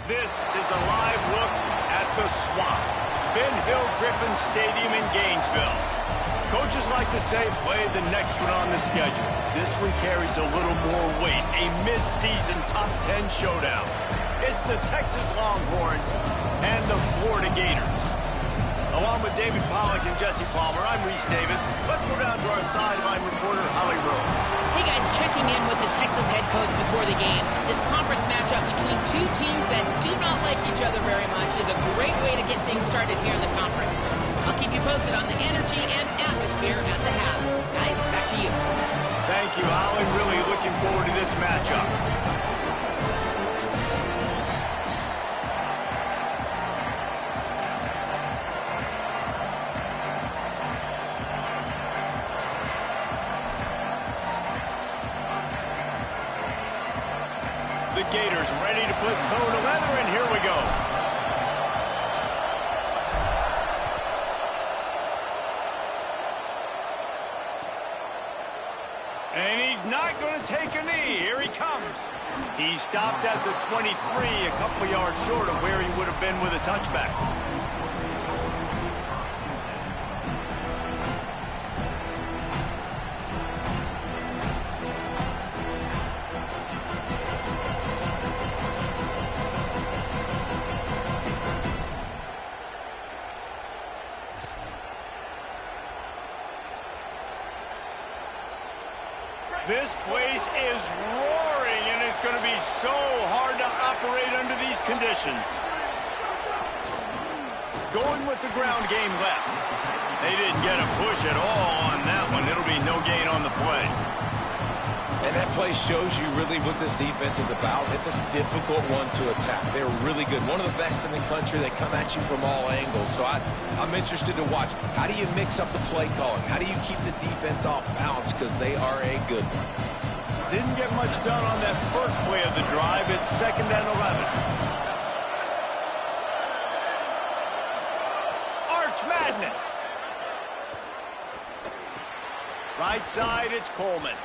This is a live look at the Swamp, Ben Hill Griffin Stadium in Gainesville. Coaches like to say, play the next one on the schedule. This one carries a little more weight, a mid-season top 10 showdown. It's the Texas Longhorns and the Florida Gators. Along with David Pollack and Jesse Palmer, I'm Reese Davis. Let's go down to our sideline reporter, Holly Rowe. Hey guys, checking in with the Texas head coach before the game. This conference matchup between two teams that do not like each other very much is a great way to get things started here in the conference. I'll keep you posted on the energy and atmosphere at the half. Guys, back to you. Thank you, Holly. Really looking forward to this matchup. The Gators ready to put toe to leather, and here we go. And he's not going to take a knee. Here he comes. He stopped at the 23, a couple of yards short of where he would have been with a touchback. This place is roaring, and it's going to be so hard to operate under these conditions. Going with the ground game left. They didn't get a push at all on that one. It'll be no gain on the play. And that play shows you really what this defense is about. It's a difficult one to attack. They're really good. One of the best in the country. They come at you from all angles. So I'm interested to watch. How do you mix up the play calling? How do you keep the defense off balance? Because they are a good one. Didn't get much done on that first play of the drive. It's 2nd and 11. Arch Madness. Right side, it's Coleman.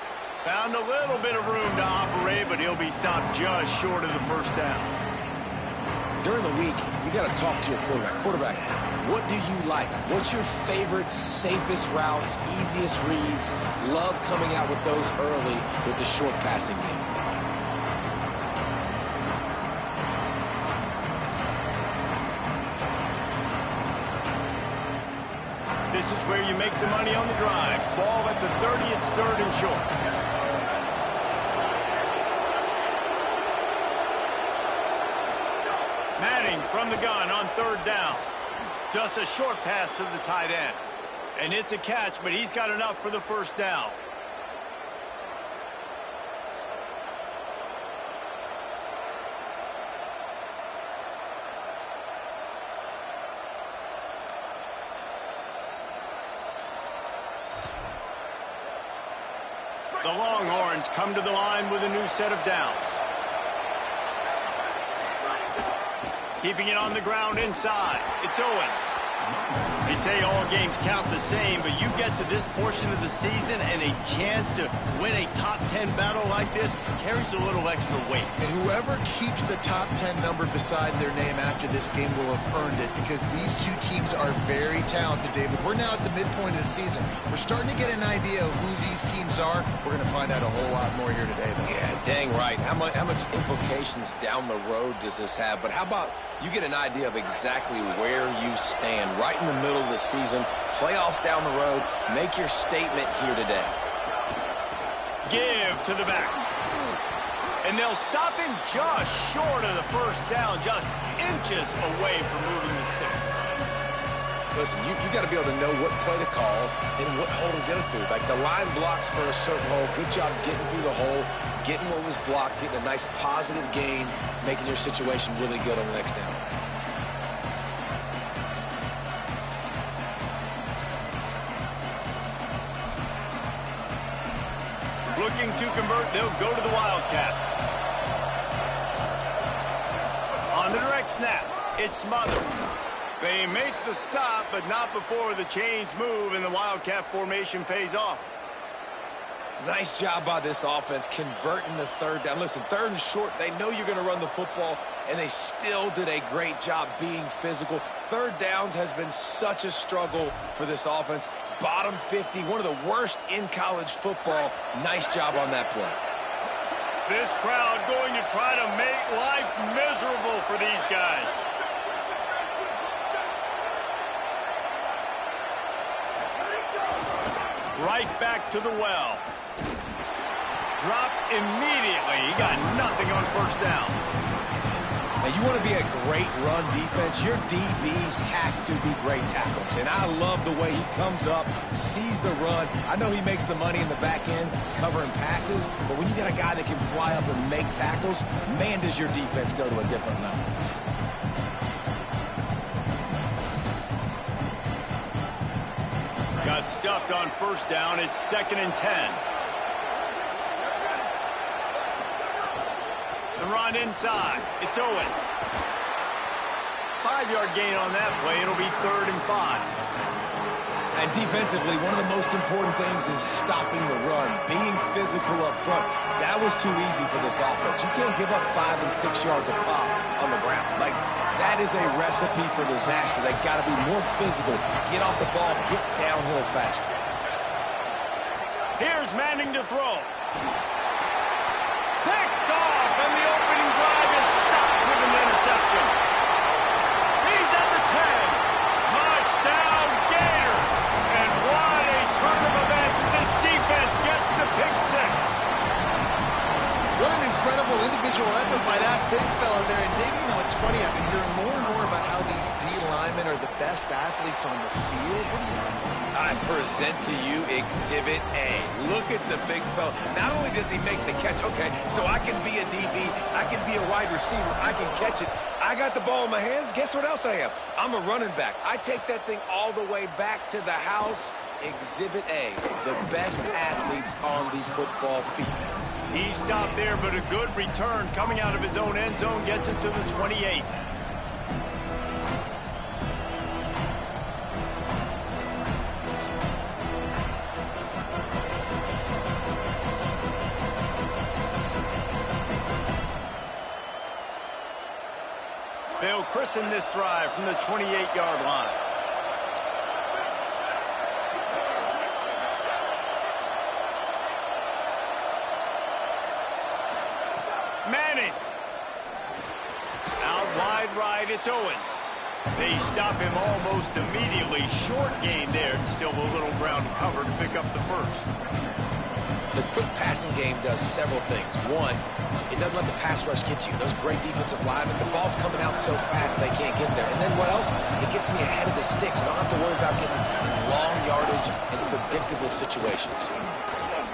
Found a little bit of room to operate, but he'll be stopped just short of the first down. during the week, you got to talk to your quarterback. Quarterback, what do you like? What's your favorite, safest routes, easiest reads? Love coming out with those early with the short passing game. This is where you make the money on the drives. Ball at the 30, it's 3rd and short. Manning from the gun on 3rd down. Just a short pass to the tight end. And it's a catch, but he's got enough for the 1st down. The Longhorns come to the line with a new set of downs. Keeping it on the ground inside. It's Owens. They say all games count the same, but you get to this portion of the season and a chance to win a top 10 battle like this carries a little extra weight. And whoever keeps the top 10 number beside their name after this game will have earned it, because these two teams are very talented, David. We're now at the midpoint of the season. We're starting to get an idea of who these teams are. We're going to find out a whole lot more here today, though. Yeah, dang right. How much implications down the road does this have? But how about you get an idea of exactly where you stand right in the middle of the season, playoffs down the road, make your statement here today. Give to the back. And they'll stop him just short of the 1st down, just inches away from moving the sticks. Listen, you got to be able to know what play to call and what hole to go through. Like the line blocks for a certain hole. Good job getting through the hole, getting what was blocked, getting a nice positive gain, making your situation really good on the next down. Looking to convert, they'll go to the Wildcat. On the direct snap, it's Smothers. They make the stop, but not before the chains move and the Wildcat formation pays off. Nice job by this offense converting the 3rd down. Listen, 3rd and short, they know you're going to run the football, and they still did a great job being physical. 3rd downs has been such a struggle for this offense. Bottom 50, one of the worst in college football. Nice job on that play. This crowd going to try to make life miserable for these guys. Right back to the well. Dropped immediately. He got nothing on 1st down. Now, you want to be a great run defense, your DBs have to be great tackles. And I love the way he comes up, sees the run. I know he makes the money in the back end covering passes, but when you got a guy that can fly up and make tackles, man, does your defense go to a different level. Got stuffed on 1st down. It's 2nd and 10. The run inside. It's Owens. 5-yard gain on that play. It'll be 3rd and 5. And defensively, one of the most important things is stopping the run, being physical up front. That was too easy for this offense. You can't give up 5 and 6 yards a pop on the ground. Like, that is a recipe for disaster. They got to be more physical, get off the ball, get downhill faster. Here's Manning to throw. Picked off, and the opening drive is stopped with an interception. He's at the 10. Touchdown, Gators. And what a turn of events as this defense gets the pick 6. What an incredible individual effort by that big fella there. And Dave, you know, it's funny, I've been hearing more and more about how these D linemen are the best athletes on the field. What do you know? I present to you Exhibit A. Look at the big fella. Not only does he make the catch, okay, so I can be a DB, I can be a wide receiver, I can catch it. I got the ball in my hands. Guess what else I am? I'm a running back. I take that thing all the way back to the house. Exhibit A, the best athletes on the football field. He stopped there, but a good return coming out of his own end zone gets him to the 28. They'll christen this drive from the 28-yard line. Manning. Out wide right, it's Owens. They stop him almost immediately. Short gain there, and still a little ground cover to pick up the first. The quick passing game does several things. One, it doesn't let the pass rush get you. Those great defensive linemen, the ball's coming out so fast they can't get there. And then what else? It gets me ahead of the sticks. I don't have to worry about getting in long yardage and predictable situations.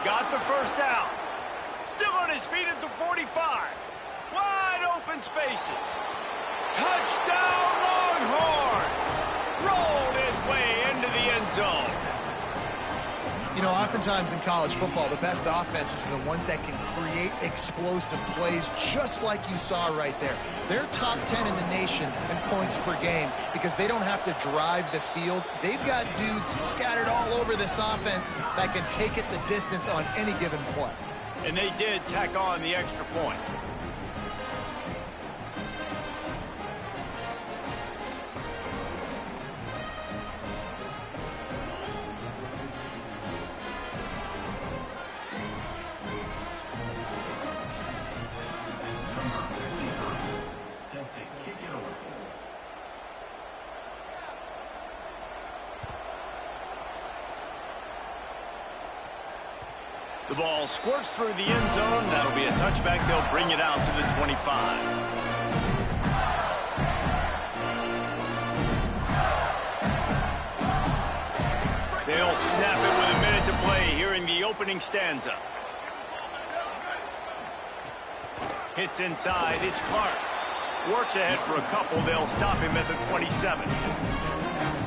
Got the first down. Still on his feet at the 45. Wide open spaces. Touchdown, Longhorns! Rolled his way into the end zone. You know, oftentimes in college football, the best offenses are the ones that can create explosive plays, just like you saw right there. They're top 10 in the nation in points per game because they don't have to drive the field. They've got dudes scattered all over this offense that can take it the distance on any given play. And they did tack on the extra point. The ball squirts through the end zone. That'll be a touchback. They'll bring it out to the 25. They'll snap it with a minute to play here in the opening stanza. Hits inside. It's Clark. Works ahead for a couple. They'll stop him at the 27.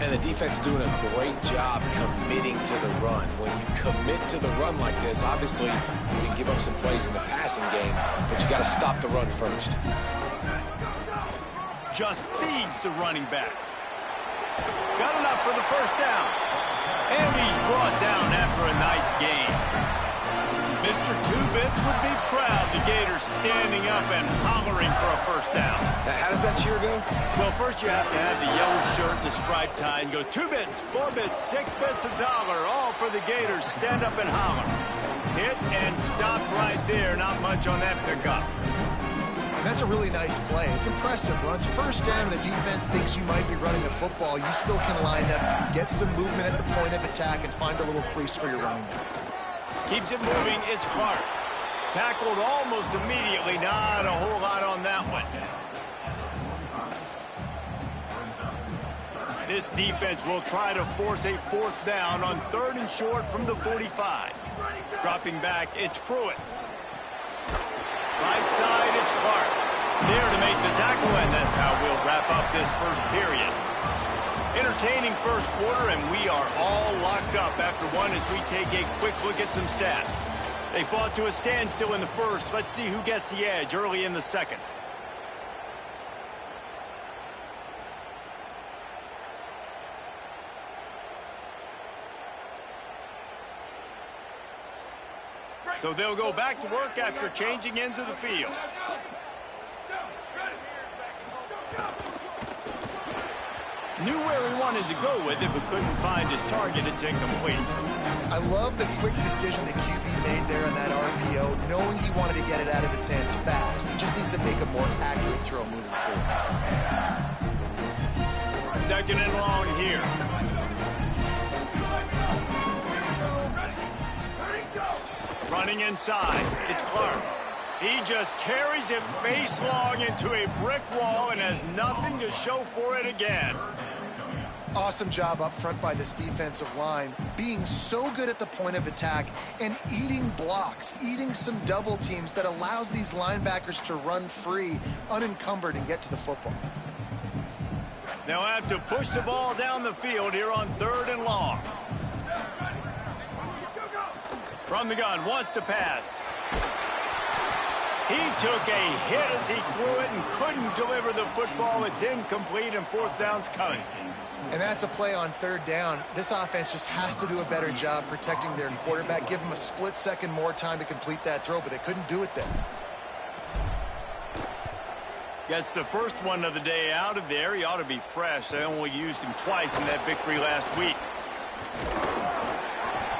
And the defense doing a great job committing to the run. When you commit to the run like this, obviously you can give up some plays in the passing game, but you got to stop the run first. Just feeds the running back. Got enough for the first down. And he's brought down after a nice gain. Mr. Two-Bits would be proud. The Gators standing up and hollering for a first down. Now, how does that cheer go? Well, first you have to have the yellow shirt and the striped tie and go 2 bits, 4 bits, 6 bits, $1, all for the Gators. Stand up and holler. Hit and stop right there. Not much on that pickup. That's a really nice play. It's impressive. Once first down, the defense thinks you might be running the football. You still can line up, get some movement at the point of attack, and find a little crease for your running back. Keeps it moving. It's Clark. Tackled almost immediately. Not a whole lot on that one. This defense will try to force a fourth down on 3rd and short from the 45. Dropping back, it's Pruitt. Right side, it's Clark. There to make the tackle, and that's how we'll wrap up this first period. Entertaining first quarter, and we are all locked up after one as we take a quick look at some stats. They fought to a standstill in the first. Let's see who gets the edge early in the second. So they'll go back to work after changing into the field. Knew where he wanted to go with it, but couldn't find his target. It's incomplete. I love the quick decision that QB made there on that RPO, knowing he wanted to get it out of his hands fast. He just needs to make a more accurate throw moving forward. 2nd and long here. Running inside, it's Clark. He just carries it face long into a brick wall and has nothing to show for it again. Awesome job up front by this defensive line, being so good at the point of attack and eating blocks, eating some double teams that allows these linebackers to run free, unencumbered, and get to the football. They'll have to push the ball down the field here on 3rd and long. From the gun, wants to pass. He took a hit as he threw it and couldn't deliver the football. It's incomplete, and 4th down's coming. And that's a play on 3rd down. This offense just has to do a better job protecting their quarterback. Give him a split second more time to complete that throw, but they couldn't do it there. Gets the first one of the day out of there. He ought to be fresh. They only used him twice in that victory last week.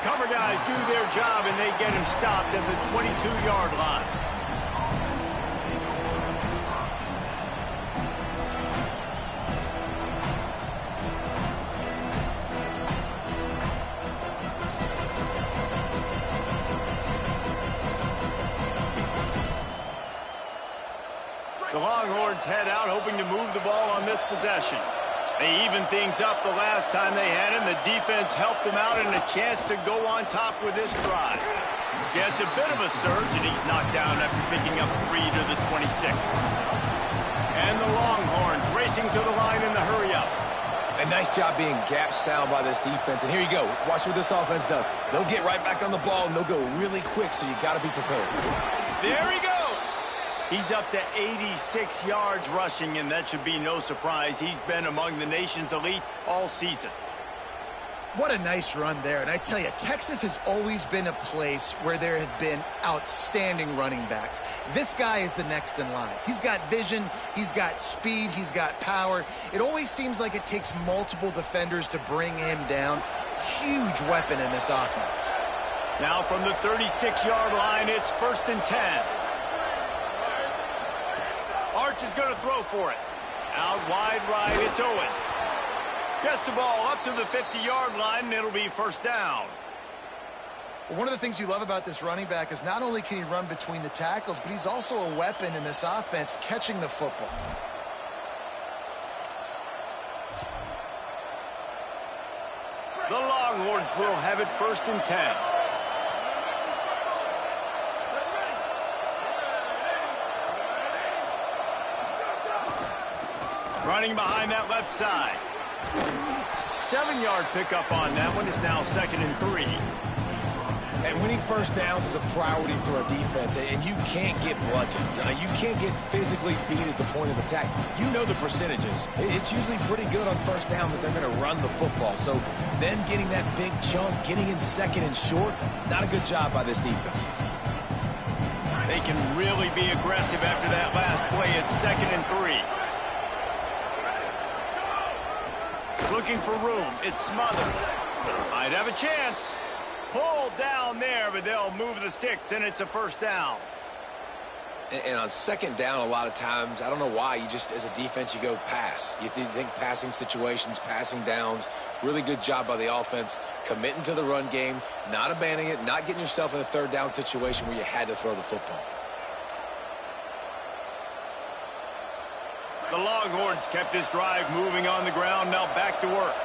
Cover guys do their job, and they get him stopped at the 22-yard line. The Longhorns head out, hoping to move the ball on this possession. They evened things up the last time they had him. The defense helped them out and a chance to go on top with this drive. Gets a bit of a surge, and he's knocked down after picking up 3 to the 26. And the Longhorns racing to the line in the hurry-up. A nice job being gap sound by this defense. And here you go. Watch what this offense does. They'll get right back on the ball, and they'll go really quick, so you got to be prepared. There he goes. He's up to 86 yards rushing, and that should be no surprise. He's been among the nation's elite all season. What a nice run there. And I tell you, Texas has always been a place where there have been outstanding running backs. This guy is the next in line. He's got vision, he's got speed, he's got power. It always seems like it takes multiple defenders to bring him down. Huge weapon in this offense. Now from the 36-yard line, it's 1st and 10. Arch is going to throw for it. Out wide right, it's Owens. Gets the ball up to the 50-yard line, and it'll be 1st down. Well, one of the things you love about this running back is not only can he run between the tackles, but he's also a weapon in this offense catching the football. The Longhorns will have it 1st and 10. Running behind that left side. 7-yard pickup on that one is now 2nd and 3. And winning first downs is a priority for a defense, and you can't get bludgeoned. You can't get physically beat at the point of attack. You know the percentages. It's usually pretty good on first down that they're going to run the football. So then getting that big chunk, getting in 2nd and short, not a good job by this defense. They can really be aggressive after that last play. It's 2nd and 3. Looking for room. It's Smothers. Might have a chance. Pulled down there, but they'll move the sticks, and it's a 1st down. And on 2nd down, a lot of times, I don't know why, you just, as a defense, you go pass. You think passing situations, passing downs. Really good job by the offense, committing to the run game, not abandoning it, not getting yourself in a 3rd down situation where you had to throw the football. The Longhorns kept this drive moving on the ground. Now back to work.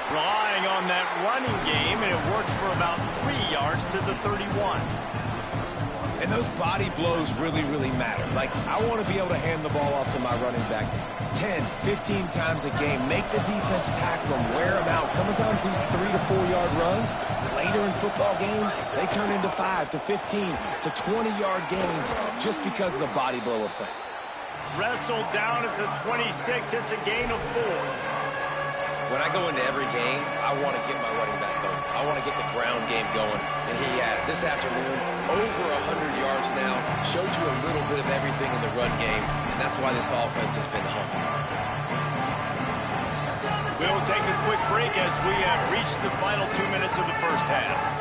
Relying on that running game, and it works for about 3 yards to the 31. And those body blows really, really matter. Like, I want to be able to hand the ball off to my running back 10, 15 times a game. Make the defense tackle them, wear them out. Sometimes these 3 to 4 yard runs, later in football games, they turn into 5 to 15 to 20-yard gains just because of the body blow effect. Wrestled down at the 26. It's a gain of 4. When I go into every game, I want to get my running back going. I want to get the ground game going, and he has. This afternoon, over 100 yards now, showed you a little bit of everything in the run game, and that's why this offense has been humble. We'll take a quick break as we have reached the final 2 minutes of the 1st half.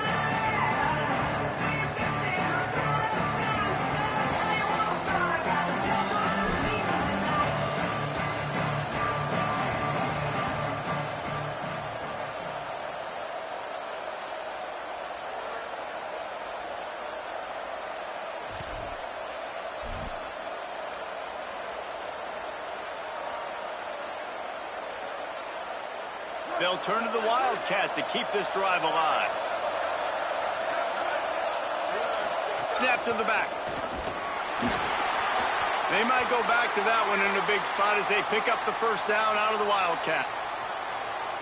They'll turn to the Wildcat to keep this drive alive. Snap to the back. They might go back to that one in a big spot as they pick up the 1st down out of the Wildcat.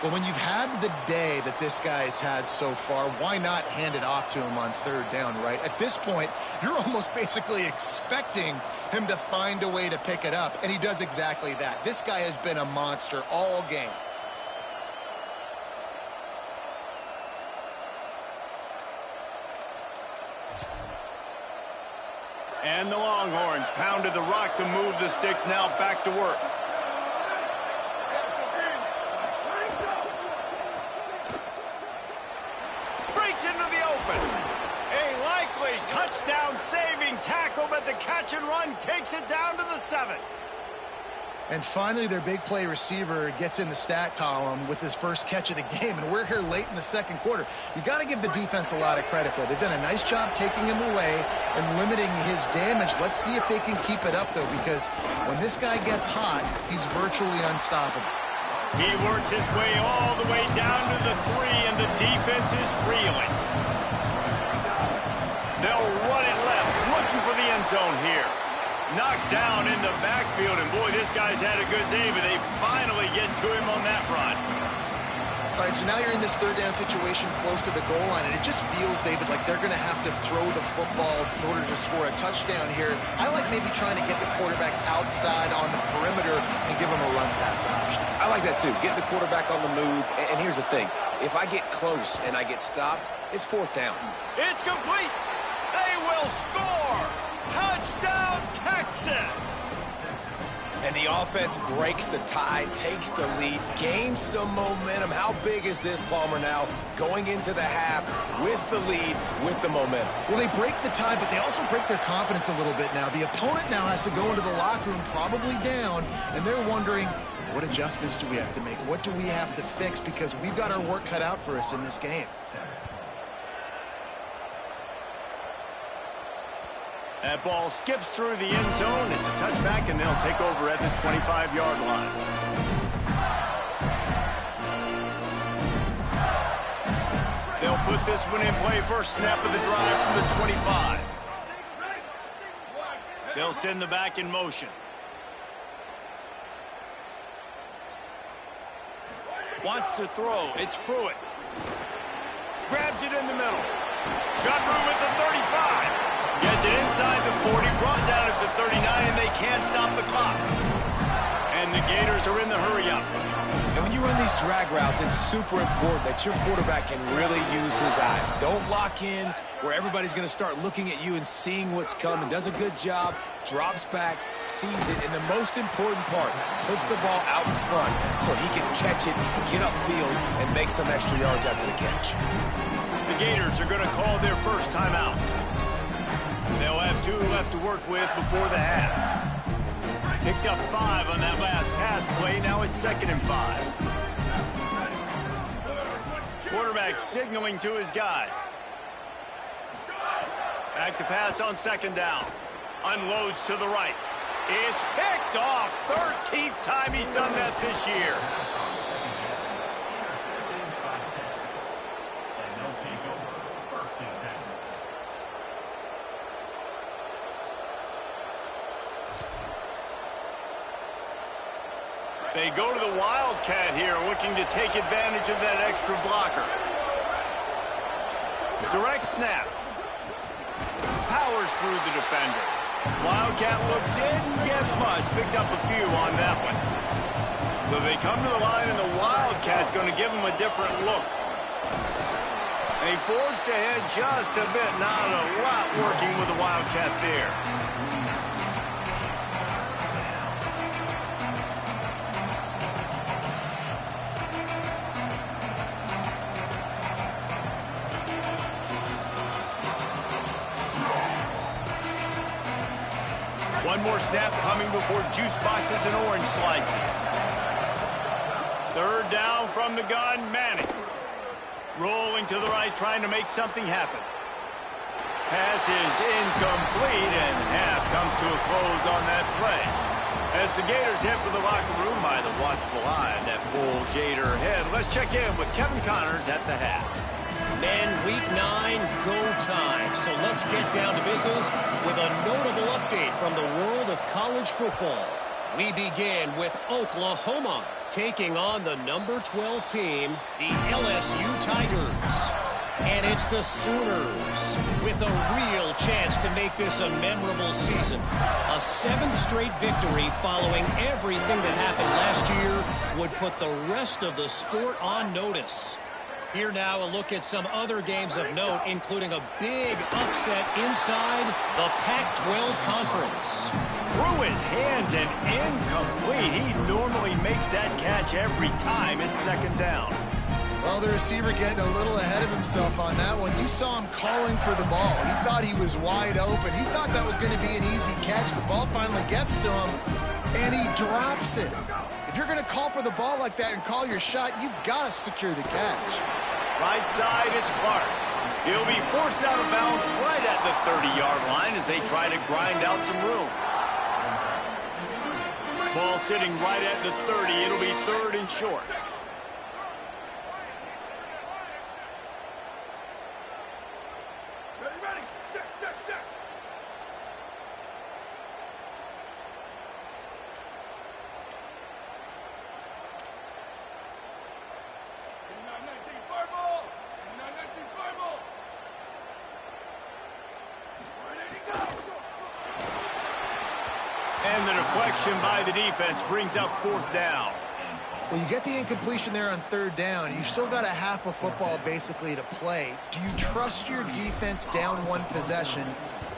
Well, when you've had the day that this guy's had so far, why not hand it off to him on 3rd down, right? At this point, you're almost basically expecting him to find a way to pick it up, and he does exactly that. This guy has been a monster all game. And the Longhorns pounded the rock to move the sticks, now back to work. Breaks into the open. A likely touchdown-saving tackle, but the catch and run takes it down to the 7. And finally, their big play receiver gets in the stat column with his first catch of the game, and we're here late in the second quarter. You got to give the defense a lot of credit, though. They've done a nice job taking him away and limiting his damage. Let's see if they can keep it up, though, because when this guy gets hot, he's virtually unstoppable. He works his way all the way down to the 3, and the defense is reeling. They'll run it left, looking for the end zone here. Knocked down in the backfield, and boy, this guy's had a good day, but they finally get to him on that run. All right, so now you're in this third down situation close to the goal line, and it just feels, David, like they're going to have to throw the football in order to score a touchdown here. I like maybe trying to get the quarterback outside on the perimeter and give him a run-pass option. I like that, too. Get the quarterback on the move. And here's the thing. If I get close and I get stopped, it's 4th down. It's complete. They will score. Touchdown, Texas! And the offense breaks the tie, takes the lead, gains some momentum. How big is this, Palmer, now going into the half with the lead, with the momentum? Well, they break the tie, but they also break their confidence a little bit now. The opponent now has to go into the locker room probably down, and they're wondering, what adjustments do we have to make? What do we have to fix? Because we've got our work cut out for us in this game. That ball skips through the end zone. It's a touchback, and they'll take over at the 25-yard line. They'll put this one in play. First snap of the drive from the 25. They'll send the back in motion. Wants to throw. It's Pruitt. Grabs it in the middle. Got room at the 35. Gets it inside the 40, brought down at the 39, and they can't stop the clock. And the Gators are in the hurry-up. And when you run these drag routes, it's super important that your quarterback can really use his eyes. Don't lock in where everybody's going to start looking at you and seeing what's coming. Does a good job, drops back, sees it, and the most important part, puts the ball out in front so he can catch it, get upfield, and make some extra yards after the catch. The Gators are going to call their first timeout. They'll have 2 left to work with before the half. Picked up 5 on that last pass play. Now it's 2nd and 5. Quarterback signaling to his guys. Back to pass on 2nd down. Unloads to the right. It's picked off. 13th time he's done that this year. They go to the Wildcat here, looking to take advantage of that extra blocker. Direct snap. Powers through the defender. Wildcat look didn't get much. Picked up a few on that one. So they come to the line, and the Wildcat going to give them a different look. They forced ahead just a bit. Not a lot working with the Wildcat there. One more snap coming before juice boxes and orange slices. 3rd down from the gun, Manning. Rolling to the right, trying to make something happen. Pass is incomplete, and half comes to a close on that play. As the Gators head for the locker room by the watchful eye of that bull Gator head, let's check in with Kevin Connors at the half. Men, week 9, go time. So let's get down to business with a notable update from the world of college football. We begin with Oklahoma taking on the number 12 team, the LSU Tigers. And it's the Sooners with a real chance to make this a memorable season. A 7th straight victory following everything that happened last year would put the rest of the sport on notice. Here now, a look at some other games of note, including a big upset inside the Pac-12 Conference. Through his hands and incomplete. He normally makes that catch every time it's second down. Well, the receiver getting a little ahead of himself on that one. You saw him calling for the ball. He thought he was wide open. He thought that was going to be an easy catch. The ball finally gets to him, and he drops it. If you're going to call for the ball like that and call your shot, you've got to secure the catch. Right side, it's Clark. He'll be forced out of bounds right at the 30-yard line as they try to grind out some room. Ball sitting right at the 30. It'll be third and short. And the deflection by the defense brings up fourth down. Well, you get the incompletion there on third down. You've still got a half a football basically to play. Do you trust your defense down one possession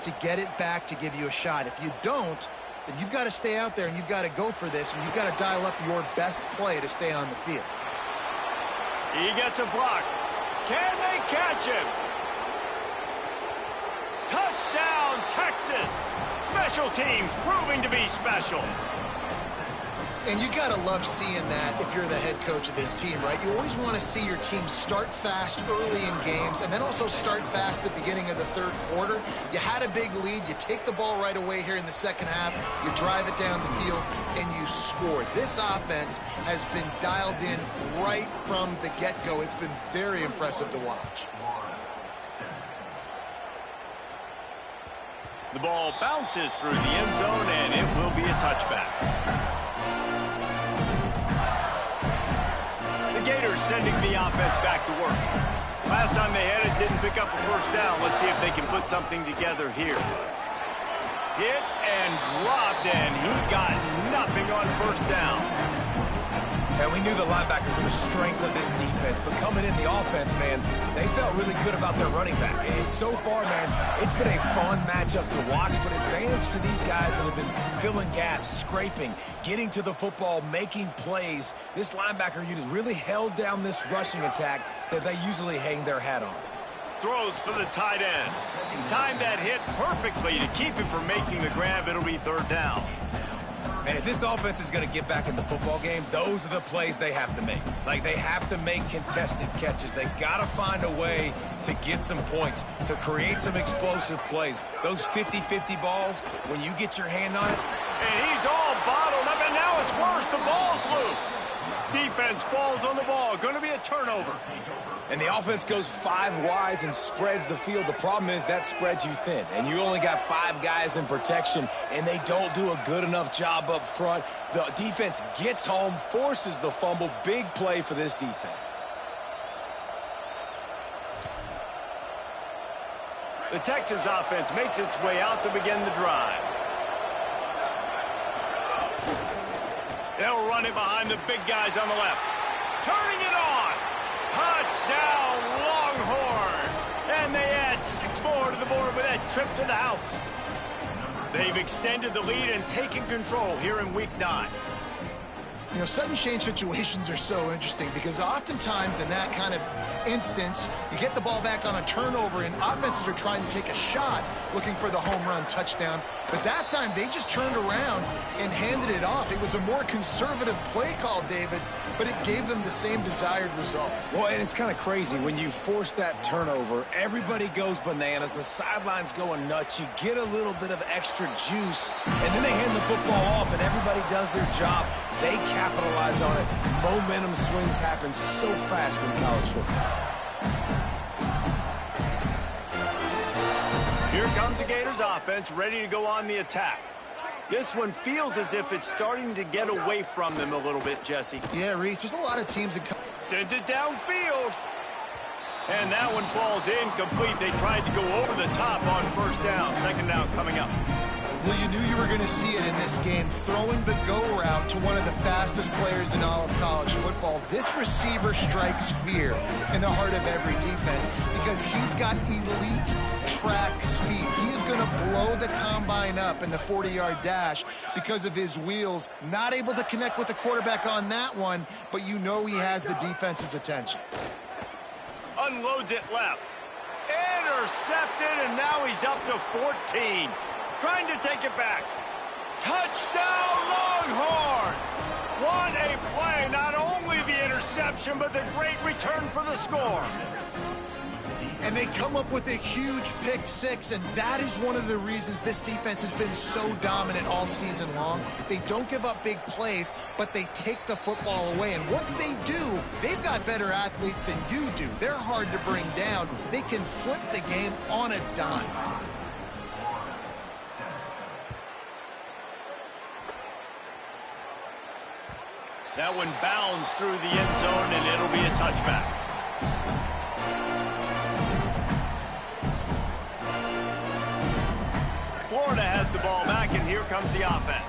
to get it back to give you a shot? If you don't, then you've got to stay out there and you've got to go for this, and you've got to dial up your best play to stay on the field. He gets a block. Can they catch him? Touchdown, Texas! Special teams proving to be special. And you got to love seeing that if you're the head coach of this team, right? You always want to see your team start fast early in games and then also start fast at the beginning of the third quarter. You had a big lead. You take the ball right away here in the second half. You drive it down the field, and you score. This offense has been dialed in right from the get-go. It's been very impressive to watch. The ball bounces through the end zone, and it will be a touchback. The Gators sending the offense back to work. Last time they had it, didn't pick up a first down. Let's see if they can put something together here. Hit and dropped, and he got nothing on first down. And we knew the linebackers were the strength of this defense, but coming in the offense, man, they felt really good about their running back. And so far, man, it's been a fun matchup to watch, but advantage to these guys that have been filling gaps, scraping, getting to the football, making plays. This linebacker unit really held down this rushing attack that they usually hang their hat on. Throws for the tight end. Timed that hit perfectly to keep him from making the grab. It'll be third down. And if this offense is going to get back in the football game, those are the plays they have to make. Like, they have to make contested catches. They've got to find a way to get some points, to create some explosive plays. Those 50-50 balls, when you get your hand on it. And he's all bottled up, and now it's worse. The ball's loose. Defense falls on the ball. Going to be a turnover. And the offense goes 5 wides and spreads the field. The problem is that spreads you thin, and you only got 5 guys in protection, and they don't do a good enough job up front. The defense gets home, forces the fumble. Big play for this defense. The Texas offense makes its way out to begin the drive. They'll run it behind the big guys on the left. Turning it on. Touchdown, Longhorn! And they add 6 more to the board with that trip to the house. They've extended the lead and taken control here in Week 9. You know, sudden change situations are so interesting because oftentimes in that kind of instance, you get the ball back on a turnover and offenses are trying to take a shot looking for the home run touchdown. But that time, they just turned around and handed it off. It was a more conservative play call, David, but it gave them the same desired result. Well, and it's kind of crazy. When you force that turnover, everybody goes bananas. The sidelines going nuts. You get a little bit of extra juice, and then they hand the football off, and everybody does their job. They capitalize on it. Momentum swings happen so fast in college football. Here comes the Gators offense, ready to go on the attack. This one feels as if it's starting to get away from them a little bit, Jesse. Yeah, Reese, there's a lot of teams that sent it downfield. And that one falls incomplete. They tried to go over the top on first down. Second down coming up. Well, you knew you were going to see it in this game, throwing the go route to one of the fastest players in all of college football. This receiver strikes fear in the heart of every defense because he's got elite track speed. He is going to blow the combine up in the 40-yard dash because of his wheels. Not able to connect with the quarterback on that one, but you know he has the defense's attention. Unloads it left. Intercepted, and now he's up to 14. Trying to take it back. Touchdown, Longhorns! What a play. Not only the interception, but the great return for the score. And they come up with a huge pick six, and that is one of the reasons this defense has been so dominant all season long. They don't give up big plays, but they take the football away. And once they do, they've got better athletes than you do. They're hard to bring down. They can flip the game on a dime. That one bounds through the end zone, and it'll be a touchback. Florida has the ball back, and here comes the offense.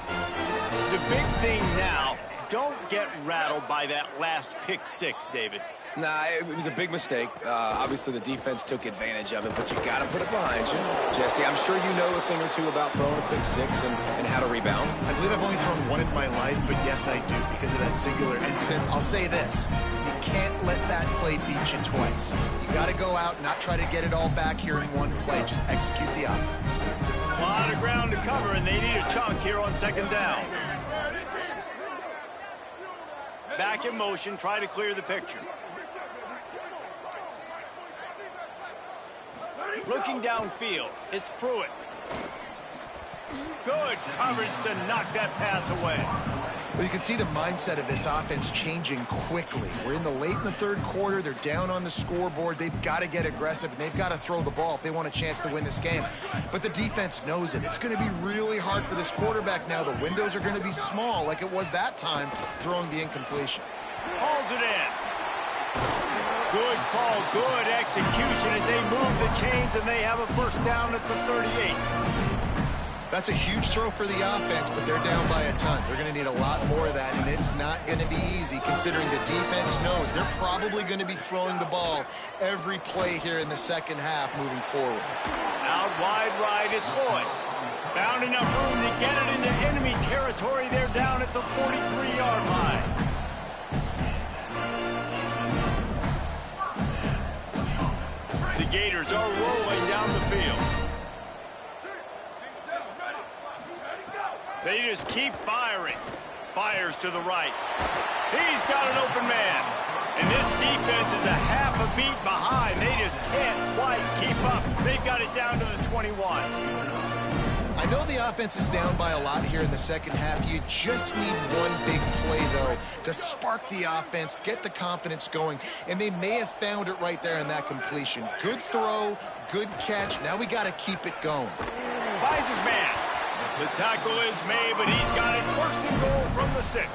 The big thing now, don't get rattled by that last pick six, David. Nah, it was a big mistake. Obviously, the defense took advantage of it, but you got to put it behind you. Jesse, I'm sure you know a thing or two about throwing a pick six and how to rebound. I believe I've only thrown one in my life, but yes, I do, because of that singular instance. I'll say this. You can't let that play beat you twice. You got to go out and not try to get it all back here in one play. Just execute the offense. A lot of ground to cover, and they need a chunk here on second down. Back in motion, try to clear the picture. Looking downfield, it's Pruitt. Good coverage to knock that pass away. Well, you can see the mindset of this offense changing quickly. We're in the late in the third quarter. They're down on the scoreboard. They've got to get aggressive, and they've got to throw the ball if they want a chance to win this game. But the defense knows it. It's going to be really hard for this quarterback now. The windows are going to be small like it was that time throwing the incompletion. Hauls it in. Good call, good execution as they move the chains, and they have a first down at the 38. That's a huge throw for the offense, but they're down by a ton. They're going to need a lot more of that, and it's not going to be easy considering the defense knows they're probably going to be throwing the ball every play here in the second half moving forward. Out wide right, it's Lloyd. Found enough room to get it into enemy territory. They're down at the 43-yard line. The Gators are rolling down the field. They just keep firing. Fires to the right. He's got an open man. And this defense is a half a beat behind. They just can't quite keep up. They've got it down to the 21. I know the offense is down by a lot here in the second half. You just need one big play, though, to spark the offense, get the confidence going, and they may have found it right there in that completion. Good throw, good catch. Now we got to keep it going. Finds his man. The tackle is made, but he's got it first and goal from the 6.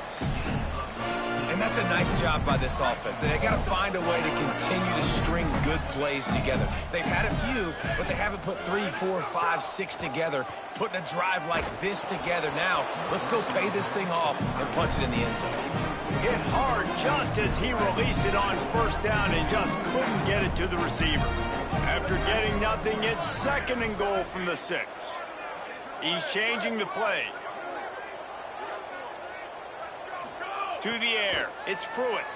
And that's a nice job by this offense. They got to find a way to continue to string good plays together. They've had a few, but they haven't put 3, 4, 5, 6 together, putting a drive like this together. Now, let's go pay this thing off and punch it in the end zone. Hit hard just as he released it on first down and just couldn't get it to the receiver. After getting nothing, it's second and goal from the 6. He's changing the play. To the air, it's Pruitt.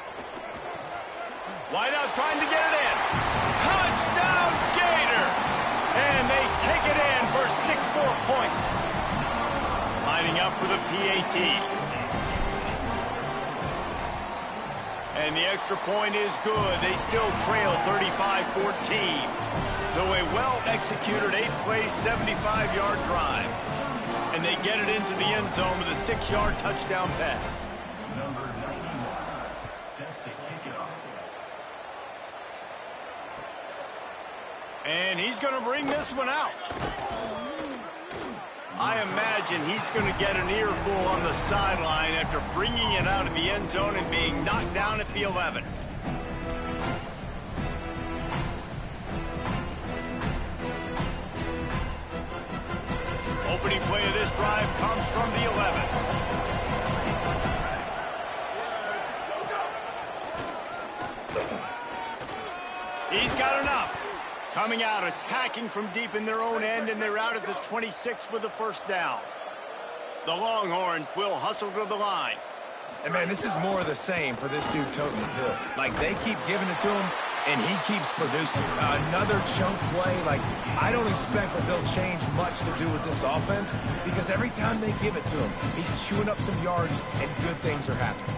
Wide out trying to get it in. Touchdown, Gators! And they take it in for 6 more points. Lining up for the PAT. And the extra point is good. They still trail 35-14. So a well-executed 8-play, 75-yard drive. And they get it into the end zone with a 6-yard touchdown pass. And he's going to bring this one out. I imagine he's going to get an earful on the sideline after bringing it out of the end zone and being knocked down at the 11. Opening play of Coming out, attacking from deep in their own end, and they're out at the 26 with the first down. The Longhorns will hustle to the line. And, man, this is more of the same for this dude toting the pill. Like, they keep giving it to him, and he keeps producing. Another chunk play. Like, I don't expect that they'll change much to do with this offense because every time they give it to him, he's chewing up some yards, and good things are happening.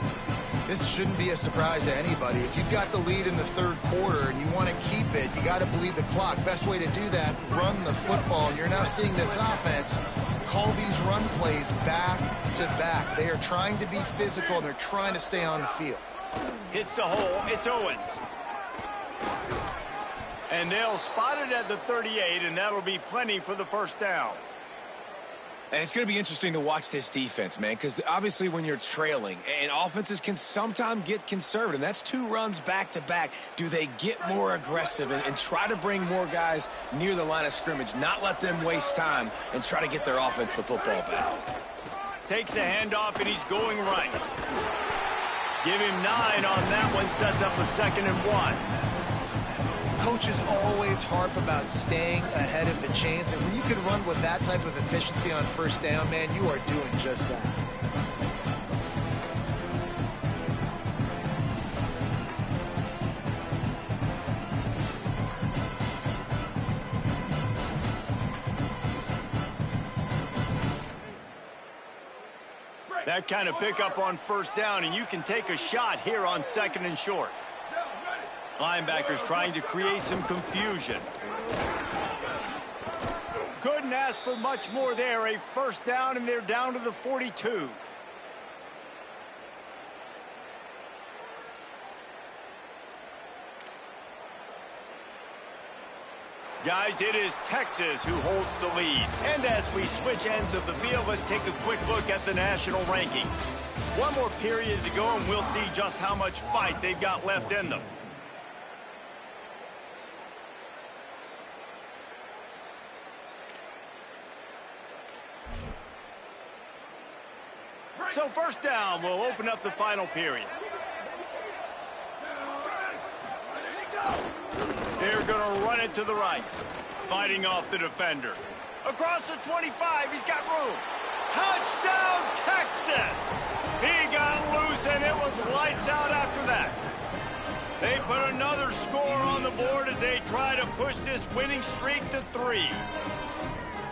This shouldn't be a surprise to anybody. If you've got the lead in the third quarter and you want to keep it, you got to bleed the clock. Best way to do that, run the football. And you're now seeing this offense call these run plays back to back. They are trying to be physical, and they're trying to stay on the field. Hits the hole. It's Owens. And they'll spot it at the 38, and that'll be plenty for the first down. And it's going to be interesting to watch this defense, man, because obviously when you're trailing, and offenses can sometimes get conservative. That's 2 runs back-to-back. Do they get more aggressive and try to bring more guys near the line of scrimmage, not let them waste time, and try to get their offense the football back? Takes the handoff, and he's going right. Give him 9 on that one, sets up a 2nd and 1. Coaches always harp about staying ahead of the chains, and when you can run with that type of efficiency on first down, man, you are doing just that. That kind of pickup on first down, and you can take a shot here on 2nd and short. Linebackers trying to create some confusion. Couldn't ask for much more there. A first down, and they're down to the 42. Guys, it is Texas who holds the lead. And as we switch ends of the field, let's take a quick look at the national rankings. One more period to go, and we'll see just how much fight they've got left in them. So first down will open up the final period. They're going to run it to the right. Fighting off the defender. Across the 25, he's got room. Touchdown, Texas! He got loose, and it was lights out after that. They put another score on the board as they try to push this winning streak to 3.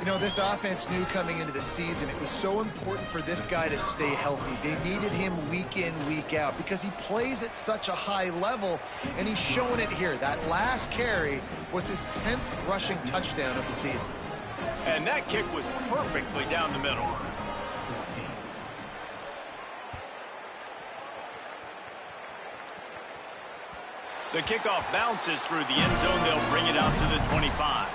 You know, this offense knew coming into the season it was so important for this guy to stay healthy. They needed him week in, week out because he plays at such a high level, and he's showing it here. That last carry was his 10th rushing touchdown of the season. And that kick was perfectly down the middle. The kickoff bounces through the end zone. They'll bring it out to the 25.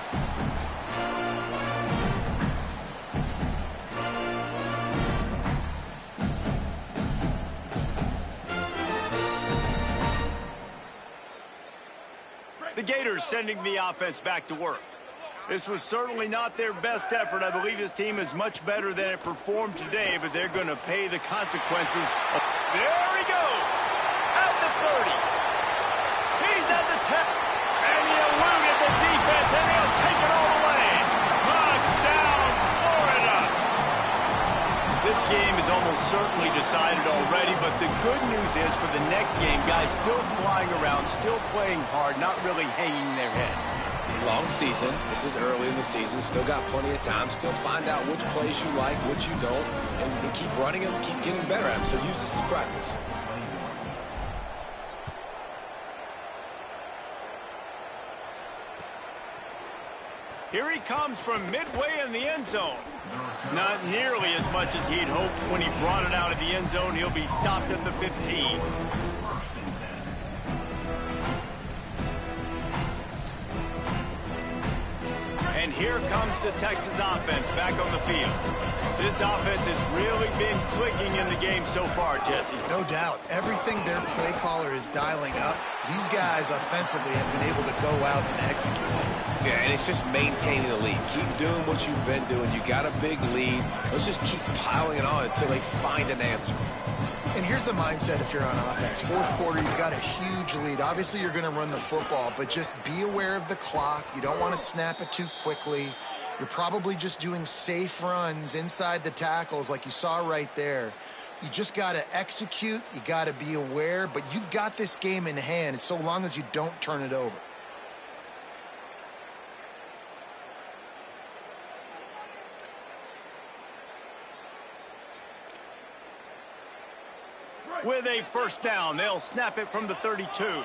The Gators sending the offense back to work. This was certainly not their best effort. I believe this team is much better than it performed today, but they're going to pay the consequences. There he goes! At the 30. He's at the 10. And he eluded the defense, and they'll take it all the way. Touchdown, Florida! This game is almost certainly decided already, but the good news is for the next game, guys still flying around, still playing hard, not really hanging their heads. Long season. This is early in the season. Still got plenty of time. Still find out which plays you like, which you don't, and keep running them, keep getting better at them. So use this as practice. Here he comes from midway in the end zone. Not nearly as much as he'd hoped when he brought it out of the end zone. He'll be stopped at the 15. And here comes the Texas offense back on the field. This offense has really been clicking in the game so far, Jesse. No doubt. Everything their play caller is dialing up, these guys offensively have been able to go out and execute. Yeah, and it's just maintaining the lead. Keep doing what you've been doing. You got a big lead. Let's just keep piling it on until they find an answer. And here's the mindset if you're on offense. Fourth quarter, you've got a huge lead. Obviously, you're going to run the football, but just be aware of the clock. You don't want to snap it too quickly. You're probably just doing safe runs inside the tackles like you saw right there. You just got to execute. You got to be aware, but you've got this game in hand so long as you don't turn it over. With a first down, they'll snap it from the 32.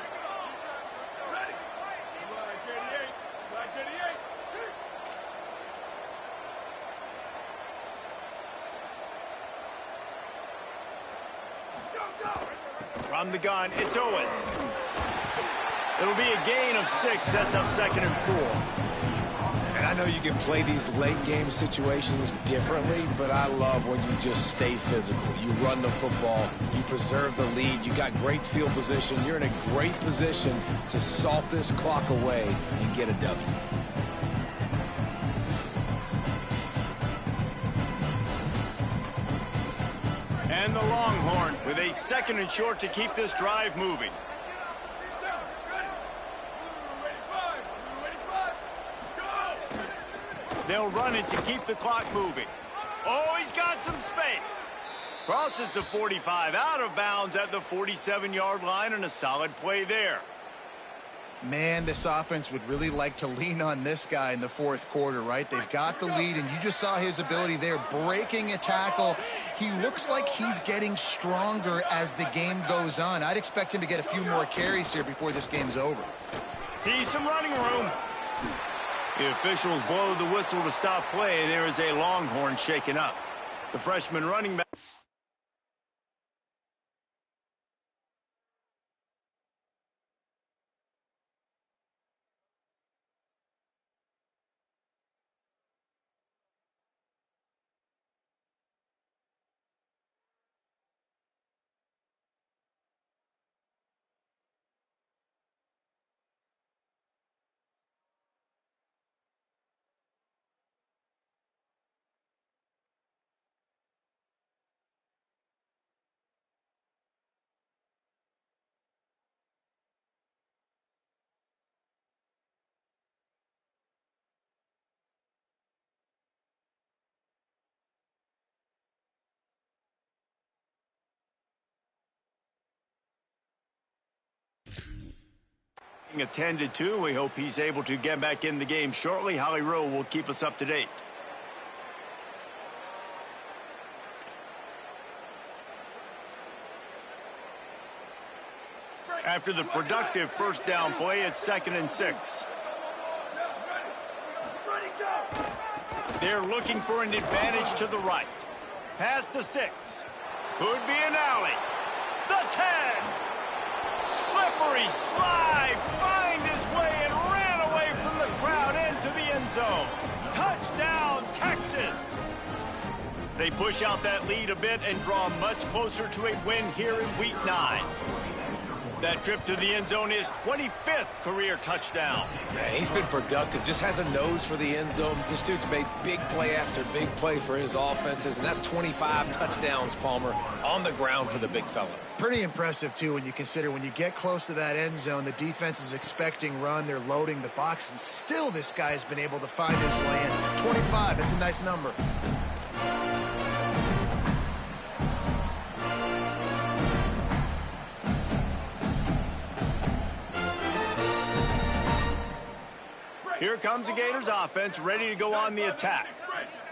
From the gun, it's Owens. It'll be a gain of 6. Sets up 2nd and 4. And I know you can play these late-game situations differently, but I love when you just stay physical. You run the football. You preserve the lead. You got great field position. You're in a great position to salt this clock away and get a W. And the Longhorns with a 2nd and short to keep this drive moving. They'll run it to keep the clock moving. Oh, he's got some space. Crosses the 45, out of bounds at the 47-yard line, and a solid play there. Man, this offense would really like to lean on this guy in the fourth quarter, right? They've got the lead, and you just saw his ability there, breaking a tackle. He looks like he's getting stronger as the game goes on. I'd expect him to get a few more carries here before this game's over. See some running room. The officials blow the whistle to stop play. There is a Longhorn shaken up. The freshman running back. Attended to. We hope he's able to get back in the game shortly. Holly Rowe will keep us up to date. After the productive first down play, it's 2nd and 6. They're looking for an advantage to the right. Past the 6. Could be an alley. The 10. Slippery slide, find his way and ran away from the crowd into the end zone. Touchdown, Texas. They push out that lead a bit and draw much closer to a win here in Week 9. That trip to the end zone is 25th career touchdown. Man, he's been productive, just has a nose for the end zone. This dude's made big play after big play for his offenses, and that's 25 touchdowns, Palmer, on the ground for the big fella. Pretty impressive, too, when you consider when you get close to that end zone, the defense is expecting run, they're loading the box, and still this guy has been able to find his way in. 25, it's a nice number. Here comes the Gators offense, ready to go on the attack.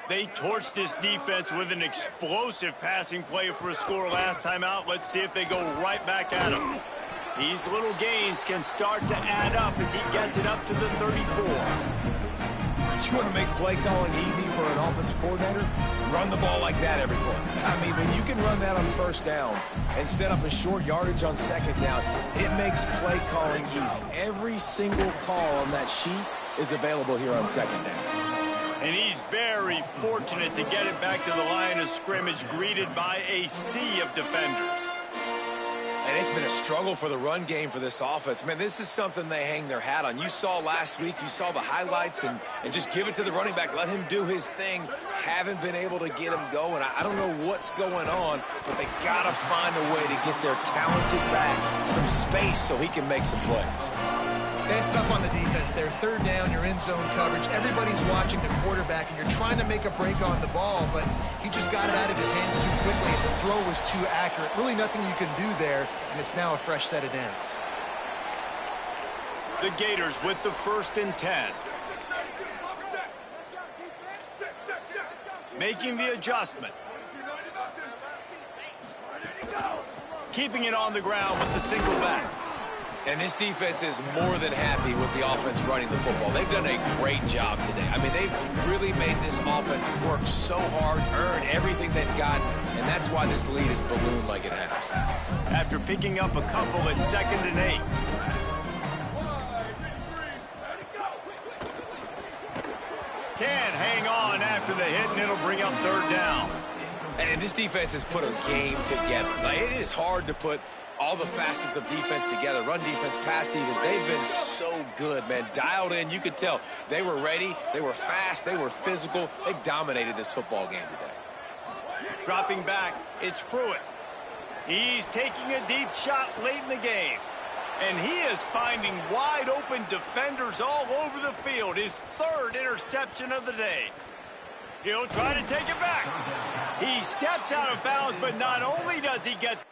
They torched this defense with an explosive passing play for a score last time out. Let's see if they go right back at him. These little gains can start to add up as he gets it up to the 34. You want to make play calling easy for an offensive coordinator? Run the ball like that every play. I mean, when you can run that on first down and set up a short yardage on second down, it makes play calling easy. Every single call on that sheet is available here on second down. And he's very fortunate to get it back to the line of scrimmage, greeted by a sea of defenders. And it's been a struggle for the run game for this offense. Man, this is something they hang their hat on. You saw last week, you saw the highlights, and just give it to the running back. Let him do his thing. Haven't been able to get him going. I don't know what's going on, but they got to find a way to get their talented back some space so he can make some plays. That's tough on the defense there. Third down, you're in zone coverage. Everybody's watching the quarterback, and you're trying to make a break on the ball, but he just got it out of his hands too quickly, and the throw was too accurate. Really nothing you can do there, and it's now a fresh set of downs. The Gators with the 1st and 10. Making the adjustment. Keeping it on the ground with the single back. And this defense is more than happy with the offense running the football. They've done a great job today. I mean, they've really made this offense work so hard, earn everything they've got, and that's why this lead is ballooned like it has. After picking up a couple at 2nd and 8. Can hang on after the hit, and it'll bring up 3rd down. And this defense has put a game together. Like, it is hard to put all the facets of defense together. Run defense, pass defense. They've been so good, man. Dialed in. You could tell they were ready. They were fast. They were physical. They dominated this football game today. Dropping back, it's Pruitt. He's taking a deep shot late in the game. And he is finding wide open defenders all over the field. His 3rd interception of the day. He'll try to take it back. He steps out of bounds, but not only does he get